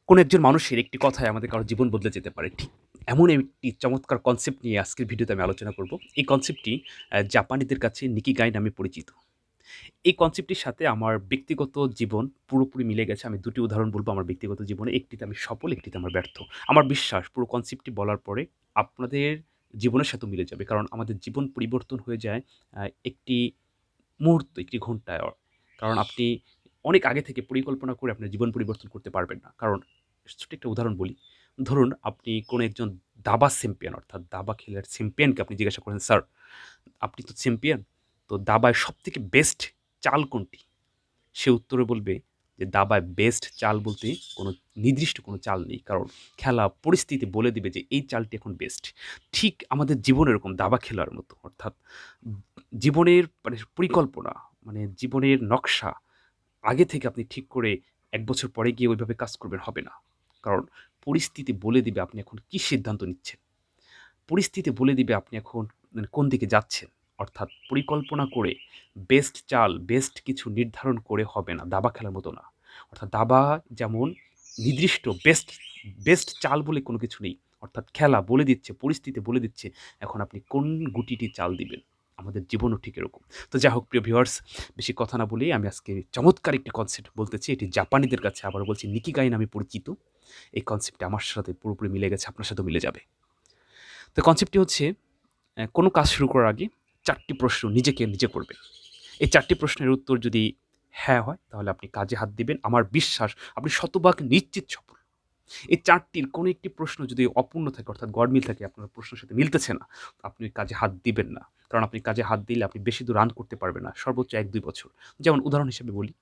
কোনো একজন মানুষের একটি কথায় আমাদের কারো জীবন বদলে যেতে পারে। ঠিক এমন একটি চমৎকার কনসেপ্ট নিয়ে আজকের ভিডিওতে আমি আলোচনা করব। এই কনসেপ্টটি জাপানিদের কাছে নিকিগাই নামে পরিচিত। এই কনসেপ্টটির সাথে আমার ব্যক্তিগত জীবন পুরোপুরি মিলে গেছে। আমি ২ টি উদাহরণ বলব আমার ব্যক্তিগত জীবনে। একটিতে আমি সফল, একটিতে আমার ব্যর্থ। আমার বিশ্বাস পুরো কনসেপ্টটি বলার পরে আপনাদের জীবনের সাথেও মিলে যাবে। কারণ আমাদের জীবন পরিবর্তন হয়ে যায় একটি মুহূর্ত, একটি ঘন্টায়। কারণ আপনি অনেক আগে থেকে পরিকল্পনা করে আপনার জীবন পরিবর্তন করতে পারবেন না। কারণ ছোট্ট একটা উদাহরণ বলি। ধরুন আপনি কোনো একজন দাবা চ্যাম্পিয়ন অর্থাৎ দাবা খেলার চ্যাম্পিয়নকে আপনি জিজ্ঞাসা করেন, "স্যার, আপনি তো চ্যাম্পিয়ন। তো দাবায় সবথেকে বেস্ট চাল কোনটি?" সে উত্তরে বলবে যে, "দাবায় বেস্ট চাল বলতে কোনো নির্দিষ্ট কোনো চাল নেই। কারণ খেলা পরিস্থিতি বলে দিবে যে এই চালটি এখন বেস্ট।" ঠিক আমাদের জীবন এরকম দাবা খেলার মতো। অর্থাৎ জীবনের পরিকল্পনা জীবনের নকশা আগে থেকে আপনি ঠিক করে ১ বছর পরে গিয়ে ওইভাবে কাজ করবেন হবে না। কারণ পরিস্থিতি বলে দিবে আপনি এখন কি সিদ্ধান্ত নিচ্ছেন। পরিস্থিতি বলে দিবে আপনি এখন কোন দিকে যাচ্ছেন। অর্থাৎ পরিকল্পনা করে বেস্ট চাল, বেস্ট কিছু নির্ধারণ করে হবে না। দাবা খেলার মতো না। অর্থাৎ দাবা যেমন নির্দিষ্ট বেস্ট চাল বলে কোনো কিছু নেই। অর্থাৎ খেলা বলে দিচ্ছে, পরিস্থিতি বলে দিচ্ছে এখন আপনি কোন গুটিটি চাল দিবেন। আমাদের জীবনও ঠিক এরকম। তো যাই হোক প্রিয় ভিউয়ার্স, বেশি কথা না বলেই আমি আজকে চমৎকার একটি কনসেপ্ট বলতেছি। এটি জাপানিদের কাছে আবারও বলছি নিকিগাই নামে পরিচিত। এই কনসেপ্টটা আমার সাথে পুরোপুরি মিলে গেছে, আপনার সাথেও মিলে যাবে। তো কনসেপ্টটি হচ্ছে কোনো কাজ শুরু করার আগে ৪ টি প্রশ্ন নিজেকে নিজে করবেন। এই ৪ টি প্রশ্নের উত্তর যদি হ্যাঁ হয়, তাহলে আপনি কাজে হাত দিবেন। আমার বিশ্বাস আপনি শতভাগ নিশ্চিত সফল। এই ৪ টির কোনো একটি প্রশ্ন যদি অপূর্ণ থাকে অর্থাৎ গড়মিল থাকে, আপনার প্রশ্নের সাথে মিলতেছে না, তো আপনি ওই কাজে হাত দিবেন না। কারণ আপনি কাজে হাত দিলে আপনি বেশি দূর রান করতে পারবেন না। সর্বোচ্চ ১-২ বছর। যেমন উদাহরণ হিসেবে বলি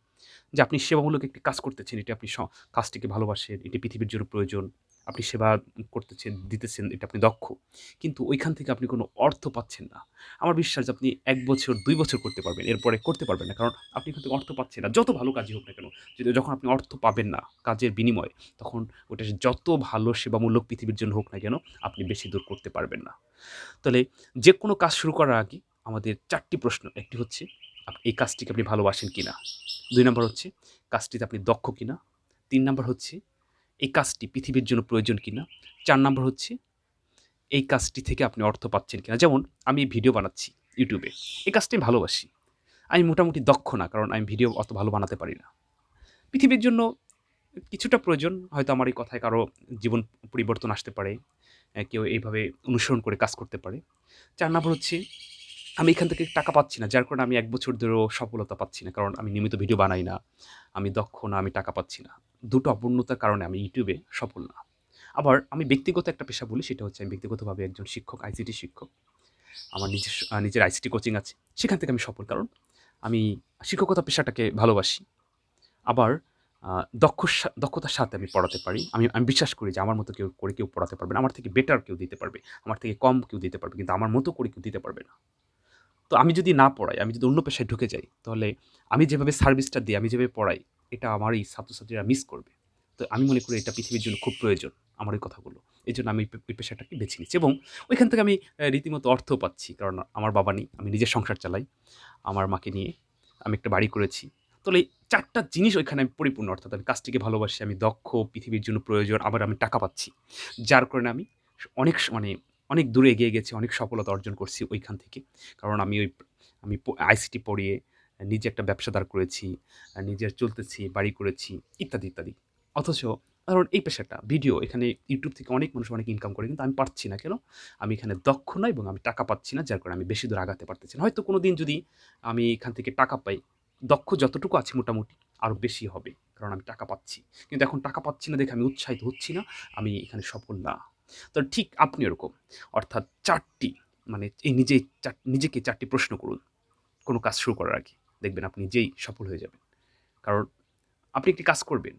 যে আপনি সেবামূলক একটি কাজ করতেছেন, এটি আপনি কাজটিকে ভালোবাসেন, এটি পৃথিবীর জন্য প্রয়োজন। আপনি সেবা করতেছেন, দিতেছেন, এটা আপনি দক্ষ। কিন্তু ওইখান থেকে আপনি কোনো অর্থ পাচ্ছেন না। আমার বিশ্বাস যে আপনি ১ বছর, ২ বছর করতে পারবেন। এরপরে করতে পারবেন না। কারণ আপনি এখান থেকে অর্থ পাচ্ছেন না। যত ভালো কাজই হোক না কেন, যখন আপনি অর্থ পাবেন না কাজের বিনিময়ে, তখন ওটা যত ভালো সেবামূলক পৃথিবীর জন্য হোক না কেন, আপনি বেশি দূর করতে পারবেন না। তাহলে যেকোনো কাজ শুরু করার আগে আমাদের ৪ টি প্রশ্ন। একটি হচ্ছে এই কাজটিকে আপনি ভালোবাসেন কিনা? ২ নাম্বার হচ্ছে কাজটিতে আপনি দক্ষ কিনা? ৩ নাম্বার হচ্ছে এই কাজটি পৃথিবীর জন্য প্রয়োজন কিনা? ৪ নাম্বার হচ্ছে এই কাজটি থেকে আপনি অর্থ পাচ্ছেন কিনা? যেমন আমি ভিডিও বানাচ্ছি YouTube এ। এই কাজটি আমি ভালোবাসি। আমি মোটামুটি দক্ষ না, কারণ আমি ভিডিও অত ভালো বানাতে পারি না। পৃথিবীর জন্য কিছুটা প্রয়োজন। হয়তো আমার এই কথায় কারো জীবন পরিবর্তন আসতে পারে। কেউ এইভাবে অনুসরণ করে কাজ করতে পারে। ৪ নাম্বার হচ্ছে আমি এখান থেকে টাকা পাচ্ছি না। যার কারণে আমি ১ বছর ধরেও সফলতা পাচ্ছি না। কারণ আমি নিয়মিত ভিডিও বানাই না। আমি দক্ষ না, আমি টাকা পাচ্ছি না। দুটো অপূর্ণতার কারণে আমি YouTube এ সফল না। আবার আমি ব্যক্তিগত একটা পেশা বলি, সেটা হচ্ছে আমি ব্যক্তিগতভাবে একজন শিক্ষক, আইসিটি শিক্ষক। আমার নিজের আইসিটি কোচিং আছে। সেখান থেকে আমি সফল। কারণ আমি শিক্ষকতা পেশাটাকে ভালোবাসি। আবার আ দক্ষতার সাথে আমি পড়াতে পারি। আমি আমি বিশ্বাস করি যে আমার মতো কেউ পড়াতে পারবে না। আমার থেকে বেটার কেউ দিতে পারবে। আমার থেকে কম কেউ দিতে পারবে। কিন্তু আমার মতো করে কেউ দিতে পারবে না। তো আমি যদি না পড়াই, আমি যদি অন্য পেশায় ঢুকে যাই, তাহলে আমি যেভাবে সার্ভিসটা দিই, আমি যেভাবে পড়াই, এটা আমার এই ছাত্রছাত্রীরা মিস করবে। তো আমি মনে করি এটা পৃথিবীর জন্য খুব প্রয়োজন, আমার এই কথাগুলো। এজন্য আমি এই পেশাটাকে বেছে নিচ্ছি এবং ওইখান থেকে আমি রীতিমতো অর্থও পাচ্ছি। কারণ আমার বাবা নেই, আমি নিজের সংসার চালাই। আমার মাকে নিয়ে আমি একটা বাড়ি করেছি। তাহলে এই ৪ টা জিনিস ওইখানে আমি পরিপূর্ণ। অর্থাৎ আমি কাজটিকে ভালোবাসি, আমি দক্ষ, পৃথিবীর জন্য প্রয়োজন, আবার আমি টাকা পাচ্ছি। যার কারণে আমি অনেক দূরে এগিয়ে গেছি, অনেক সফলতা অর্জন করছি ওইখান থেকে। কারণ আমি আইসিটি পড়িয়ে নিজে একটা ব্যবসা দাঁড় করেছি, নিজের চলতেছি, বাড়ি করেছি ইত্যাদি, ইত্যাদি। অথচ ধরুন এই পেশাটা ভিডিও, এখানে YouTube থেকে অনেক মানুষ অনেক ইনকাম করে, কিন্তু আমি পারছি না। কেন? আমি এখানে দক্ষ নই এবং আমি টাকা পাচ্ছি না, যার কারণে আমি বেশি দূর আগাতে পারতেছি না। হয়তো কোনোদিন যদি আমি এখান থেকে টাকা পাই, দক্ষ যতটুকু আছি মোটামুটি আরও বেশি হবে। কারণ আমি টাকা পাচ্ছি। কিন্তু এখন টাকা পাচ্ছি না দেখে আমি উৎসাহিত হচ্ছি না, আমি এখানে সফল না। তো ঠিক আপনি ওরকম। অর্থাৎ ৪ টি এই নিজেকে ৪ টি প্রশ্ন করুন কোনো কাজ শুরু করার আগে। দেখবেন আপনি নিজেই সফল হয়ে যাবেন। কারণ আপনি একটি কাজ করবেন।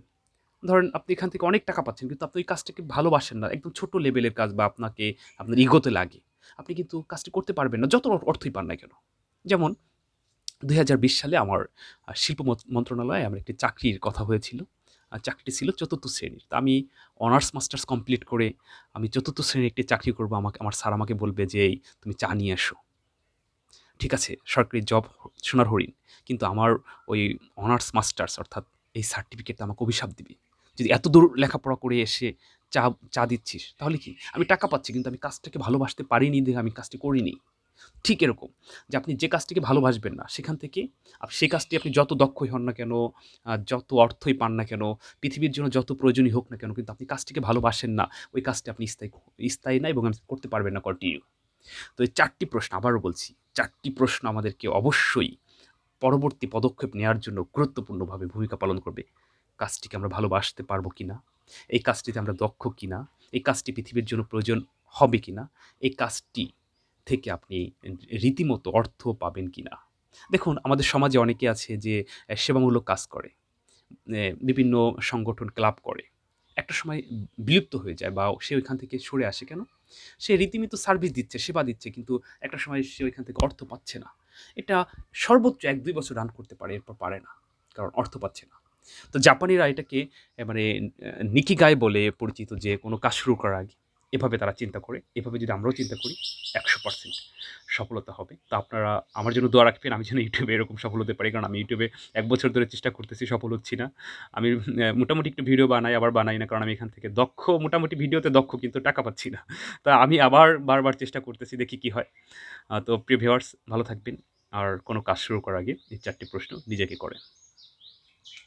ধরেন আপনি এখান থেকে অনেক টাকা পাচ্ছেন, কিন্তু আপনি ওই কাজটাকে ভালোবাসেন না। একদম ছোট লেভেলের কাজ বা আপনার ইগোতে লাগে। আপনি কিন্তু কাজটি করতে পারবেন না, যত অর্থই পান না কেন। যেমন ২০২০ সালে আমার শিল্প মন্ত্রণালয়ে আমার একটি চাকরির কথা হয়েছিল। চাকরিটি ছিল ৪র্থ শ্রেণীর। তো আমি অনার্স মাস্টার্স কমপ্লিট করে আমি ৪র্থ শ্রেণীর একটি চাকরি করব। আমার স্যার আমাকে বলবে যে, "এই তুমি চা নিয়ে এসো।" ঠিক আছে, সরকারি জব সোনার হরিণ। কিন্তু আমার ওই অনার্স মাস্টার্স অর্থাৎ এই সার্টিফিকেটটা আমাকে অভিশাপ দিবে। যদি এত দূর লেখাপড়া করে এসে চা চা দিচ্ছিস, তাহলে কি? আমি টাকা পাচ্ছি কিন্তু আমি কাজটাকে ভালোবাসতে পারিনি দেখে আমি কাজটি করিনি। ঠিক এরকম যে আপনি যে কাজটিকে ভালোবাসবেন না, সেখান থেকে সেই কাজটি আপনি যত দক্ষই হন না কেন, যত অর্থই পান না কেন, পৃথিবীর জন্য যত প্রয়োজনই হোক না কেন, কিন্তু আপনি কাজটিকে ভালোবাসেন না, ওই কাজটি আপনি স্থায়ী না এবং আপনি করতে পারবেন না কন্টিনিউ। তো এই ৪ টি প্রশ্ন আবারও বলছি, ৪ টি প্রশ্ন আমাদেরকে অবশ্যই পরবর্তী পদক্ষেপ নেওয়ার জন্য গুরুত্বপূর্ণভাবে ভূমিকা পালন করবে। কাজটিকে আমরা ভালোবাসতে পারবো কিনা? এই কাজটিতে আমরা দক্ষ কিনা? এই কাজটি পৃথিবীর জন্য প্রয়োজন হবে কিনা? এই কাজটি থেকে আপনি রীতিমতো অর্থ পাবেন কিনা? দেখুন আমাদের সমাজে অনেকে আছে যে সেবামূলক কাজ করে। বিভিন্ন সংগঠন ক্লাব করে। একটা সময় বিলুপ্ত হয়ে যায় বা সে ওইখান থেকে সরে আসে কেন? সে রীতিমতো সার্ভিস দিচ্ছে, সেবা দিচ্ছে কিন্তু একটা সময় সে ওইখান থেকে অর্থ পাচ্ছে না। এটা সর্বোচ্চ ১-২ বছর রান করতে পারে, এরপর পারে না। কারণ অর্থ পাচ্ছে না। তো জাপানিরা এটাকে মানে নিকিগাই বলে পরিচিত যে কোনো কাজ শুরু করার আগে এভাবে তারা চিন্তা করে। এভাবে যদি আমরাও চিন্তা করি ১০০% সফলতা হবে। তো আপনারা আমার জন্য দোয়া রাখবেন আমি যেন YouTube এ এরকম সফল হতে পারি। কারণ আমি YouTube এ ১ বছর ধরে চেষ্টা করতেছি, সফল হচ্ছি না। আমি মোটামুটি একটু ভিডিও বানাই, আবার বানাই না। কারণ আমি এখান থেকে মোটামুটি ভিডিওতে দক্ষ কিন্তু টাকা পাচ্ছি না। তো আমি আবার বারবার চেষ্টা করতেছি, দেখি কি হয়। তো প্রিয় ভিউয়ার্স ভালো থাকবেন। আর কোনো কাজ শুরু করার আগে এই ৪ টি প্রশ্ন নিজেকে করেন।